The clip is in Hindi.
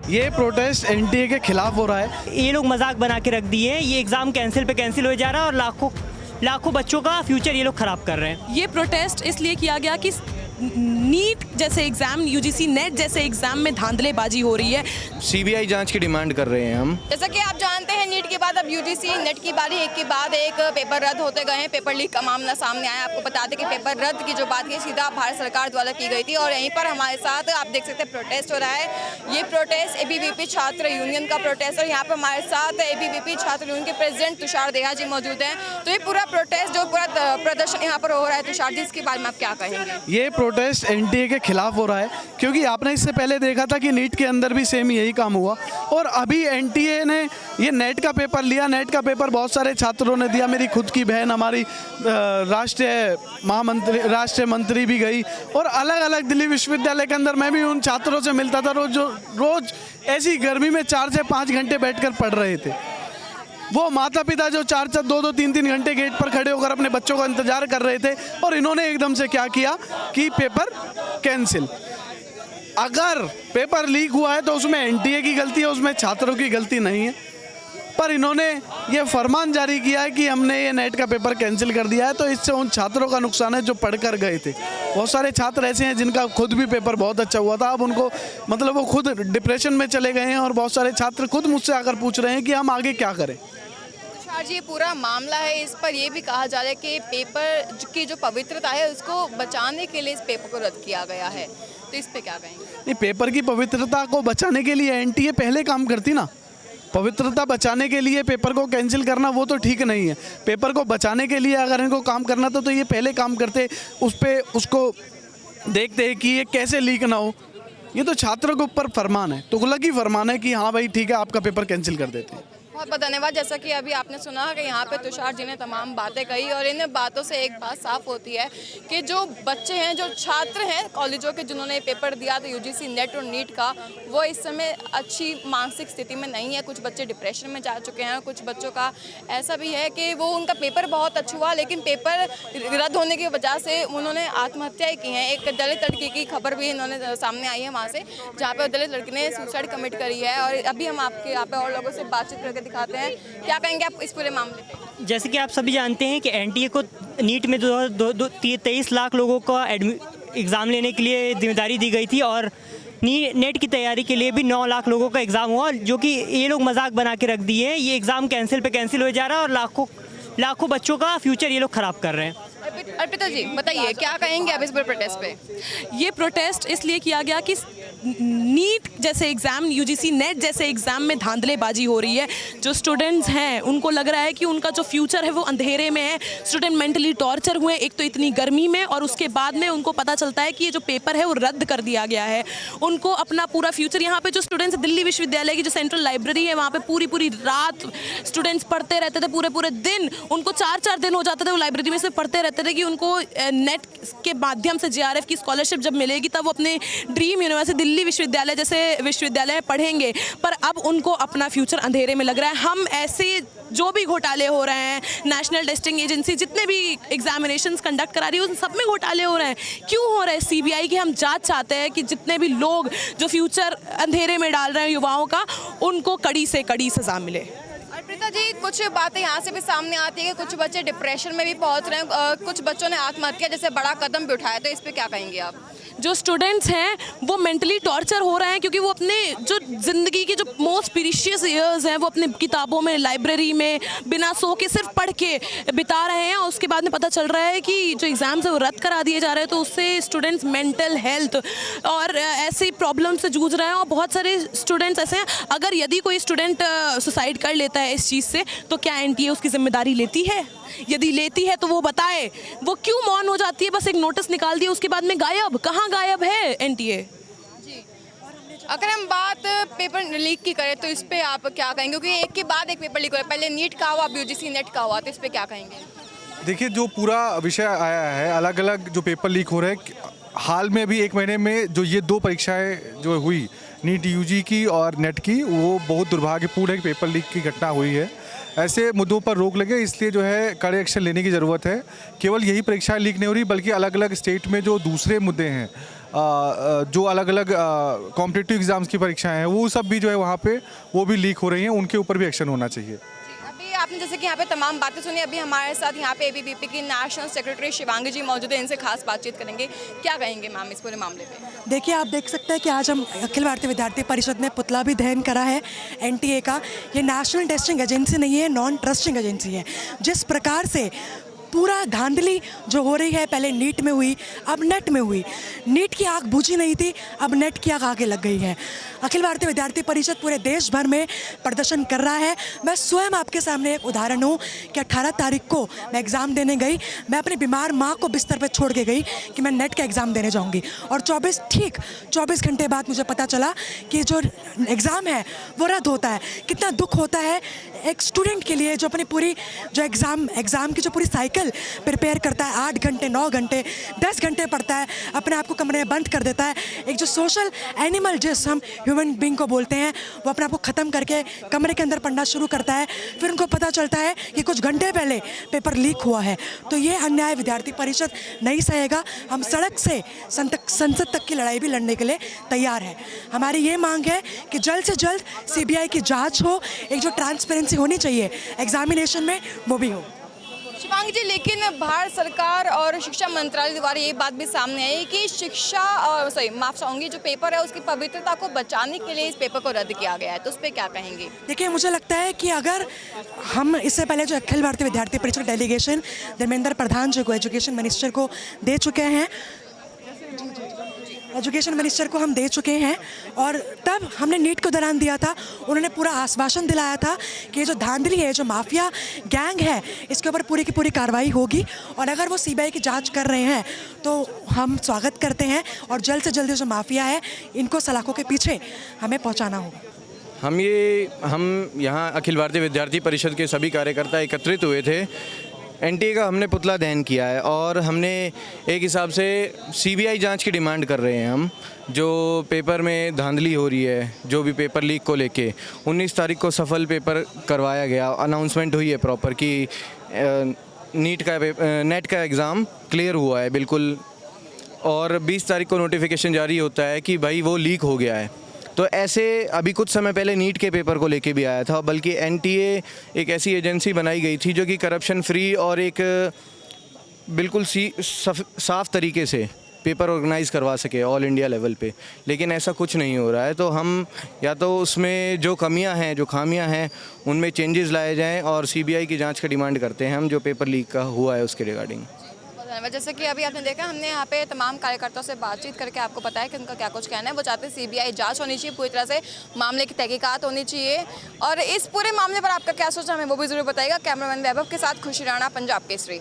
ये प्रोटेस्ट एनटीए के खिलाफ हो रहा है। ये लोग मजाक बना के रख दिए हैं। ये एग्ज़ाम कैंसिल पे कैंसिल हो जा रहा है और लाखों बच्चों का फ्यूचर ये लोग ख़राब कर रहे हैं। ये प्रोटेस्ट इसलिए किया गया कि नीट जैसे एग्ज़ाम, यूजीसी नेट जैसे एग्ज़ाम में धांधलेबाजी हो रही है। सीबीआई जांच की डिमांड कर रहे हैं हम। जैसा कि आप जानते हैं, नीट के बाद अब यूजीसी नेट की बारी, एक के बाद एक पेपर रद्द होते गए हैं। पेपर लीक का मामला सामने आया। आपको बता दें कि पेपर रद्द की जो बात है सीधा भारत सरकार द्वारा की गई थी। और यहीं पर हमारे साथ आप देख सकते हैं प्रोटेस्ट हो रहा है। ये प्रोटेस्ट एबीवीपी छात्र यूनियन का प्रोटेस्ट है। यहाँ पर हमारे साथ एबीवीपी छात्र यूनियन के प्रेसिडेंट तुषार देहा जी मौजूद हैं। तो ये पूरा प्रोटेस्ट जो पूरा प्रदर्शन यहाँ पर हो रहा है, तुषार जी इसके बारे में आप क्या कहेंगे? ये प्रोटेस्ट एनटीए के खिलाफ हो रहा है, क्योंकि आपने इससे पहले देखा था कि नीट के अंदर भी सेम यही काम हुआ। और अभी एनटीए ने ये नेट का पेपर लिया। नेट का पेपर बहुत सारे छात्रों ने दिया। मेरी खुद की बहन, हमारी राष्ट्रीय मंत्री भी गई। और अलग अलग दिल्ली विश्वविद्यालय के अंदर मैं भी उन छात्रों से मिलता था रोज ऐसी गर्मी में 4 से 5 घंटे बैठकर पढ़ रहे थे। वो माता पिता जो 4-4, 2-2, 3-3 घंटे गेट पर खड़े होकर अपने बच्चों का इंतजार कर रहे थे। और इन्होंने एकदम से क्या किया कि पेपर कैंसिल। अगर पेपर लीक हुआ है तो उसमें एनटीए की गलती है, उसमें छात्रों की गलती नहीं है। पर इन्होंने ये फरमान जारी किया है कि हमने ये नेट का पेपर कैंसिल कर दिया है। तो इससे उन छात्रों का नुकसान है जो पढ़कर गए थे। बहुत सारे छात्र ऐसे हैं जिनका खुद भी पेपर बहुत अच्छा हुआ था। अब उनको मतलब वो खुद डिप्रेशन में चले गए हैं। और बहुत सारे छात्र खुद मुझसे आकर पूछ रहे हैं कि हम आगे क्या करें। जी, ये पूरा मामला है, इस पर यह भी कहा जा रहा है कि पेपर की जो पवित्रता है उसको बचाने के लिए इस पेपर को रद्द किया गया है। तो इस पे क्या कहेंगे? नहीं, पेपर की पवित्रता को बचाने के लिए एनटीए पहले काम करती ना। पवित्रता बचाने के लिए पेपर को कैंसिल करना वो तो ठीक नहीं है। पेपर को बचाने के लिए अगर इनको काम करना तो ये पहले काम करते, उसको देखते कि ये कैसे लीक ना हो। ये तो छात्रों के ऊपर फरमान है, तुगलक ही फरमान है कि हाँ भाई ठीक है, आपका पेपर कैंसिल कर देते हैं। बहुत बहुत धन्यवाद। जैसा कि अभी आपने सुना कि यहाँ पे तुषार जी ने तमाम बातें कही और इन बातों से एक बात साफ होती है कि जो बच्चे हैं, जो छात्र हैं कॉलेजों के, जिन्होंने पेपर दिया था यूजीसी नेट और नीट का, वो इस समय अच्छी मानसिक स्थिति में नहीं है। कुछ बच्चे डिप्रेशन में जा चुके हैं। कुछ बच्चों का ऐसा भी है कि वो उनका पेपर बहुत अच्छा हुआ लेकिन पेपर रद्द होने की वजह से उन्होंने आत्महत्या की है। एक दलित लड़की की खबर भी इन्होंने सामने आई है वहाँ से, जहाँ पर दलित लड़की ने सुसाइड कमिट करी है। और अभी हम आपके यहाँ पे और लोगों से बातचीत करके दिखाते हैं। क्या कहेंगे आप इस पूरे मामले पे? जैसे कि आप सभी जानते हैं कि एनटीए को नीट में 23 लाख लोगों का एग्ज़ाम लेने के लिए जिम्मेदारी दी गई थी। और नेट की तैयारी के लिए भी 9 लाख लोगों का एग्ज़ाम हुआ, जो कि ये लोग मजाक बना के रख दिए हैं। ये एग्ज़ाम कैंसिल पे कैंसिल हो जा रहा है और लाखों बच्चों का फ्यूचर ये लोग ख़राब कर रहे हैं। अर्पिता जी बताइए, क्या कहेंगे आप इस पूरे प्रोटेस्ट पे? ये प्रोटेस्ट इसलिए किया गया कि नीट जैसे एग्ज़ाम, यूजीसी नेट जैसे एग्ज़ाम में धांधलेबाजी हो रही है। जो स्टूडेंट्स हैं उनको लग रहा है कि उनका जो फ्यूचर है वो अंधेरे में है। स्टूडेंट मेंटली टॉर्चर हुए, एक तो इतनी गर्मी में, और उसके बाद में उनको पता चलता है कि ये जो पेपर है वो रद्द कर दिया गया है। उनको अपना पूरा फ्यूचर, यहाँ पे जो स्टूडेंट्स दिल्ली विश्वविद्यालय की जो सेंट्रल लाइब्रेरी है वहाँ पे पूरी रात स्टूडेंट्स पढ़ते रहते थे। पूरे दिन उनको 4-4 दिन हो जाते थे वो लाइब्रेरी में से पढ़ते रहते थे कि उनको नेट के माध्यम से जेआरएफ की स्कॉलरशिप जब मिलेगी तब वो अपने ड्रीम यूनिवर्सिटी दिल्ली विश्वविद्यालय जैसे विश्वविद्यालय में पढ़ेंगे। पर अब उनको अपना फ्यूचर अंधेरे में लग रहा है। हम ऐसे जो भी घोटाले हो रहे हैं, नेशनल टेस्टिंग एजेंसी जितने भी एग्जामिनेशंस कंडक्ट करा रही है उन सब में घोटाले हो रहे हैं। क्यों हो रहे हैं? सीबीआई की हम जांच चाहते हैं कि जितने भी लोग जो फ्यूचर अंधेरे में डाल रहे हैं युवाओं का, उनको कड़ी से कड़ी सजा मिले। अर्पिता जी, कुछ बातें यहाँ से भी सामने आती है कि कुछ बच्चे डिप्रेशन में भी पहुँच रहे हैं। कुछ बच्चों ने आत्महत्या जैसे बड़ा कदम भी उठाया, तो इस पे क्या कहेंगे आप? जो स्टूडेंट्स हैं वो मेंटली टॉर्चर हो रहे हैं क्योंकि वो अपने जो ज़िंदगी के जो मोस्ट प्रीशियस ईयर्स हैं वो अपने किताबों में, लाइब्रेरी में बिना सो के सिर्फ पढ़ के बिता रहे हैं। और उसके बाद में पता चल रहा है कि जो एग्ज़ाम्स है वो रद्द करा दिए जा रहे हैं। तो उससे स्टूडेंट्स मेंटल हेल्थ और ऐसी प्रॉब्लम से जूझ रहे हैं। और बहुत सारे स्टूडेंट्स ऐसे हैं, अगर यदि कोई स्टूडेंट सुसाइड कर लेता है इस चीज़ से, तो क्या एनटीए उसकी जिम्मेदारी लेती है? यदि लेती है तो वो बताए। वो क्यों मौन हो जाती है? बस एक नोटिस निकाल दिया उसके बाद में गायब। कहाँ गायब है एनटीए? जी, अगर हम बात पेपर लीक की करें तो इस पे आप क्या कहेंगे? क्योंकि एक के बाद एक पेपर लीक हो रहा है। पहले नीट का हुआ, अब यूजीसी नेट का हुआ, तो इस पे क्या कहेंगे? देखिए, जो पूरा विषय आया है, अलग अलग जो पेपर लीक हो रहे हैं, हाल में भी 1 महीने में जो ये 2 परीक्षाएं जो हुई, नीट यूजी की और नेट की, वो बहुत दुर्भाग्यपूर्ण है कि पेपर लीक की घटना हुई है। ऐसे मुद्दों पर रोक लगे, इसलिए जो है कड़े एक्शन लेने की ज़रूरत है। केवल यही परीक्षाएं लीक नहीं हो रही, बल्कि अलग अलग स्टेट में जो दूसरे मुद्दे हैं, जो अलग अलग कॉम्पिटिटिव एग्ज़ाम्स की परीक्षाएं हैं वो सब भी जो है वहाँ पे वो भी लीक हो रही हैं, उनके ऊपर भी एक्शन होना चाहिए। अभी आपने जैसे कि यहाँ पे तमाम बातें सुनी, अभी हमारे साथ यहाँ पे एबीवीपी की नेशनल सेक्रेटरी शिवांगी जी मौजूद है, इनसे खास बातचीत करेंगे। क्या कहेंगे मैम इस पूरे मामले पे? देखिए, आप देख सकते हैं कि आज हम अखिल भारतीय विद्यार्थी परिषद ने पुतला भी दहन करा है एनटीए का। ये नेशनल टेस्टिंग एजेंसी नहीं है, नॉन ट्रस्टिंग एजेंसी है। जिस प्रकार से पूरा धांधली जो हो रही है, पहले नीट में हुई, अब नेट में हुई। नीट की आग बुझी नहीं थी, अब नेट की आग आगे लग गई है। अखिल भारतीय विद्यार्थी परिषद पूरे देश भर में प्रदर्शन कर रहा है। मैं स्वयं आपके सामने एक उदाहरण हूँ कि 18 तारीख को मैं एग्ज़ाम देने गई। मैं अपनी बीमार माँ को बिस्तर पर छोड़ के गई कि मैं नेट का एग्ज़ाम देने जाऊँगी, और 24 घंटे बाद मुझे पता चला कि जो एग्ज़ाम है वो रद्द होता है। कितना दुख होता है एक स्टूडेंट के लिए जो अपनी पूरी जो एग्ज़ाम की जो पूरी साइकिल प्रिपेयर करता है, 8 घंटे 9 घंटे 10 घंटे पढ़ता है, अपने आप को कमरे में बंद कर देता है। एक जो सोशल एनिमल जिस हम ह्यूमन बीइंग को बोलते हैं, वो अपने आप को ख़त्म करके कमरे के अंदर पढ़ना शुरू करता है। फिर उनको पता चलता है कि कुछ घंटे पहले पेपर लीक हुआ है। तो ये अन्याय विद्यार्थी परिषद नहीं सहेगा। हम सड़क से संसद तक की लड़ाई भी लड़ने के लिए तैयार है। हमारी ये मांग है कि जल्द से जल्द सीबीआई की जांच हो, एक जो ट्रांसपेरेंसी होनी चाहिए एग्जामिनेशन में वो भी हो। शिवांगी जी, लेकिन भारत सरकार और शिक्षा मंत्रालय द्वारा ये बात भी सामने आई कि माफ चाहूँगी, जो पेपर है उसकी पवित्रता को बचाने के लिए इस पेपर को रद्द किया गया है, तो उस पर क्या कहेंगे? देखिए, मुझे लगता है कि अगर हम इससे पहले जो अखिल भारतीय विद्यार्थी परिषद डेलीगेशन धर्मेंद्र प्रधान जी को, एजुकेशन मिनिस्टर को दे चुके हैं, एजुकेशन मिनिस्टर को हम दे चुके हैं, और तब हमने नीट को दौरान दिया था। उन्होंने पूरा आश्वासन दिलाया था कि जो धांधली है, जो माफिया गैंग है, इसके ऊपर पूरी की पूरी कार्रवाई होगी। और अगर वो सीबीआई की जांच कर रहे हैं तो हम स्वागत करते हैं, और जल्द से जल्द जो माफिया है इनको सलाखों के पीछे हमें पहुंचाना होगा। हम यहाँ अखिल भारतीय विद्यार्थी परिषद के सभी कार्यकर्ता एकत्रित हुए थे। एनटीए का हमने पुतला दहन किया है, और हमने एक हिसाब से सीबीआई जांच की डिमांड कर रहे हैं। हम जो पेपर में धांधली हो रही है, जो भी पेपर लीक को लेके 19 तारीख को सफल पेपर करवाया गया, अनाउंसमेंट हुई है प्रॉपर कि नेट का एग्ज़ाम क्लियर हुआ है बिल्कुल, और 20 तारीख को नोटिफिकेशन जारी होता है कि भाई वो लीक हो गया है। तो ऐसे अभी कुछ समय पहले नीट के पेपर को लेके भी आया था, बल्कि एनटीए एक ऐसी एजेंसी बनाई गई थी जो कि करप्शन फ्री और एक बिल्कुल साफ तरीके से पेपर ऑर्गेनाइज़ करवा सके ऑल इंडिया लेवल पे, लेकिन ऐसा कुछ नहीं हो रहा है। तो हम या तो उसमें जो कमियां हैं, जो खामियां हैं, उनमें चेंजेस लाए जाएं, और सीबीआई की जांच का डिमांड करते हैं हम, जो पेपर लीक का हुआ है उसके रिगार्डिंग। जैसे कि अभी आपने देखा, हमने यहाँ पे तमाम कार्यकर्ताओं से बातचीत करके आपको बताया कि उनका क्या कुछ कहना है। वो चाहते हैं सीबीआई जांच होनी चाहिए, पूरी तरह से मामले की तहकीकात होनी चाहिए, और इस पूरे मामले पर आपका क्या सोचना है हमें वो भी जरूर बताइएगा। कैमरामैन वैभव के साथ खुशी राणा, पंजाब केसरी।